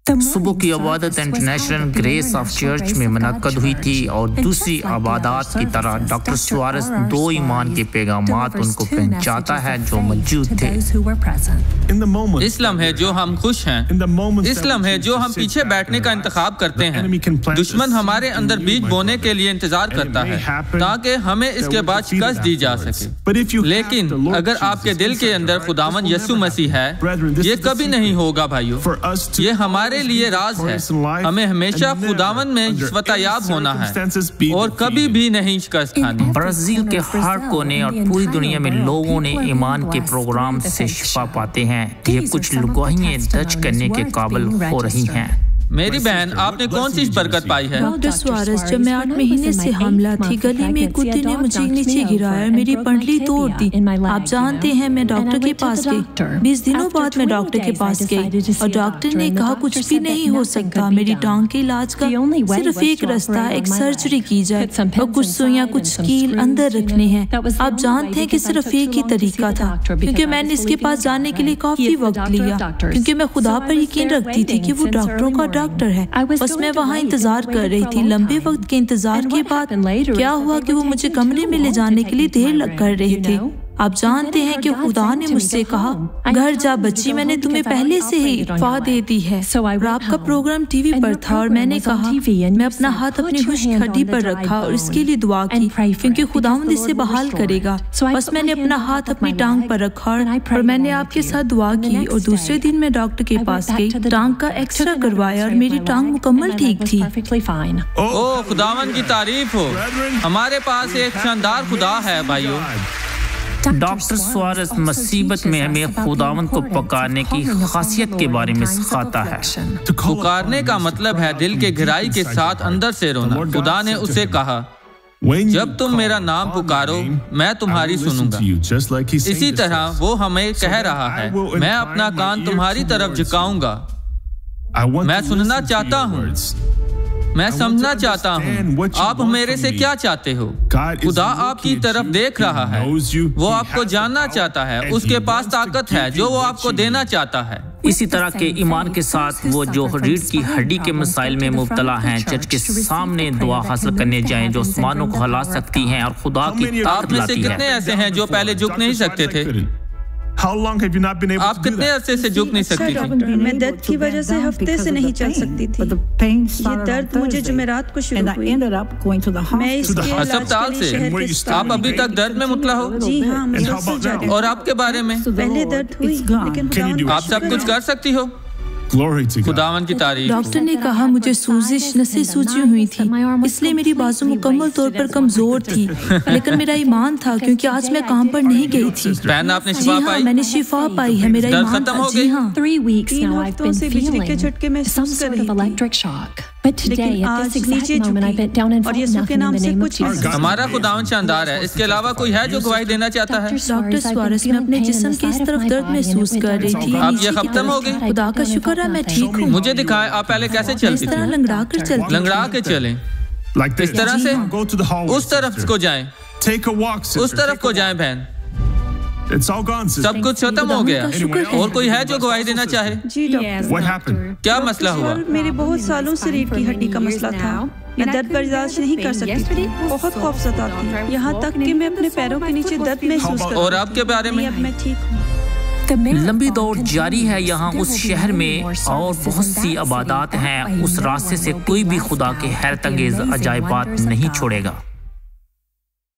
सुबह की इबादत इंटरनेशनल ग्रेस ऑफ चर्च में मुनक्कद हुई थी और दूसरी इबादत की तरह डॉक्टर सुआरेस दो ईमान के पैगामात उनको पहुंचाता है जो मौजूद थे। इस लम्हे जो हम खुश हैं, इस लम्हे जो हम पीछे बैठने का इंतखाब करते हैं, दुश्मन हमारे अंदर बीज बोने के लिए इंतजार करता है ताकि हमें इसके बाद शिकस्त दी जा सके। लेकिन अगर आपके दिल के अंदर खुदावन यीशु मसीह है, ये कभी नहीं होगा भाइयों। ये हमारे लिए राज है। हमें हमेशा खुदावन में फतहयाब होना है और कभी भी नहीं शिकस्त खानी। ब्राजील के हर कोने और पूरी दुनिया में लोगों ने ईमान के प्रोग्राम से शिफा पाते हैं। ये कुछ लुगाइयां दर्ज करने के काबिल हो रही हैं। मेरी बहन, आपने कौन सी बरकत पाई है? डॉक्टर सुआरेस, जब मैं 8 महीने से हामला थी, गली में एक कुत्ते ने मुझे नीचे गिराया, मेरी पंडली तोड़ दी। आप जानते हैं, मैं डॉक्टर के पास गई। 20 दिनों बाद मैं डॉक्टर के पास गई और डॉक्टर ने कहा कुछ भी नहीं हो सकता। मेरी टांग के इलाज का सिर्फ एक रास्ता, एक सर्जरी की जाए और कुछ सुइयां, कुछ कील अंदर रखने हैं। आप जानते हैं कि सिर्फ एक ही तरीका था, क्योंकि मैंने इसके पास जाने के लिए काफी वक्त लिया, क्योंकि मैं खुदा पर यकीन रखती थी कि वो डॉक्टरों का डॉक्टर है। बस मैं वहाँ इंतजार कर रही थी। लंबे वक्त के इंतजार के बाद क्या हुआ कि वो मुझे कमरे में ले जाने के लिए देर कर रहे थे। आप जानते हैं कि खुदा ने मुझसे कहा, घर जा बच्ची, मैंने तुम्हें पहले से ही इत्फा दे दी है। और आपका प्रोग्राम टीवी पर था और मैंने कहा, मैं अपना हाथ अपनी खुश्क हड्डी पर रखा और इसके लिए दुआ की, क्योंकि खुदावंद इसे बहाल करेगा। बस मैंने अपना हाथ अपनी टांग पर रखा और मैंने आपके साथ दुआ की और दूसरे दिन मैं डॉक्टर के पास गई, टांग का एक्सरे करवाया और मेरी टांग मुकम्मल ठीक थी। ओह, खुदावंद की तारीफ हो। हमारे पास एक शानदार खुदा है भाइयों। डॉक्टर सुआरेस मुसीबत में हमें खुदावंद को पुकारने की खासियत के बारे में सिखाता है। पुकारने का मतलब है दिल के गहराई के साथ अंदर से रोना। खुदा ने उसे कहा, जब तुम मेरा नाम पुकारो, मैं तुम्हारी सुनूंगा। इसी तरह वो हमें कह रहा है, मैं अपना कान तुम्हारी तरफ झुकाऊंगा। मैं सुनना चाहता हूँ, मैं समझना चाहता हूँ आप मेरे से क्या चाहते हो। खुदा आपकी तरफ देख रहा है, वो आपको जानना चाहता है। उसके पास ताकत है जो वो आपको देना चाहता है। इसी तरह के ईमान के साथ वो जो रीढ़ की हड्डी के मसाइल में मुब्तला हैं, चर्च के सामने दुआ हासिल करने जाएं जो आसमानों को हिला सकती हैं और खुदा की आप में से कितने ऐसे हैं जो पहले झुक नहीं सकते थे? आप कितने अरसे से झुक नहीं सकती थी? मैं दर्द की वजह से हफ्ते से नहीं चल सकती थी। ये दर्द मुझे जुमेरात को शुरू हुई। मैं इसके अस्पताल से आप अभी तक दर्द में मुतला हो? जी हाँ, मुसलसल जारी। और आपके बारे में? पहले दर्द हुई, लेकिन आप सब कुछ कर सकती हो। खुदावन की तारीफ। डॉक्टर ने कहा मुझे सूजिश, नसें सूजी हुई थी, इसलिए मेरी बाजू मुकम्मल तौर पर कमजोर थी, लेकिन मेरा ईमान था क्योंकि आज मैं काम पर नहीं गई थी। बहन, आपने शिफा पाई? मैंने शिफा पाई है, मेरा ईमान खत्म हो जी हाँ। 3 हफ्तों से बिजली के झटके महसूस कर रही थी। लेकिन आज नीचे झुकी और यीशु के नाम से कुछ हमारा खुदावन शानदार है। इसके अलावा कोई है जो गवाही देना चाहता है? डॉक्टर सुआरेस, मैं अपने जिस्म की इस तरफ दर्द महसूस कर रही थी। आप ये खत्म हो गई? खुदा का शुक्र है मैं ठीक हूँ। मुझे दिखाएं आप पहले कैसे चलती थी। लंगड़ा कर चलती। लंगड़ा के चलें, इस तरह से। उस तरफ को जाएं, उस तरफ को जाएं बहन। सब कुछ खत्म हो गया। और कोई है जो गवाही देना चाहे? जी डॉक्टर, क्या मसला हुआ? मेरे बहुत सालों से रीढ़ की हड्डी का मसला था। मैं दर्द बर्दाश्त नहीं कर सकती थी, बहुत खौफजदा थी, यहाँ तक कि मैं अपने पैरों के नीचे दर्द महसूस करती। और आपके बारे में? अब मैं ठीक हूँ। लंबी दौड़ जारी है यहाँ उस शहर में और बहुत सी इबादत हैं। उस रास्ते से कोई भी खुदा के हैरत अंगेज अजायबात नहीं छोड़ेगा।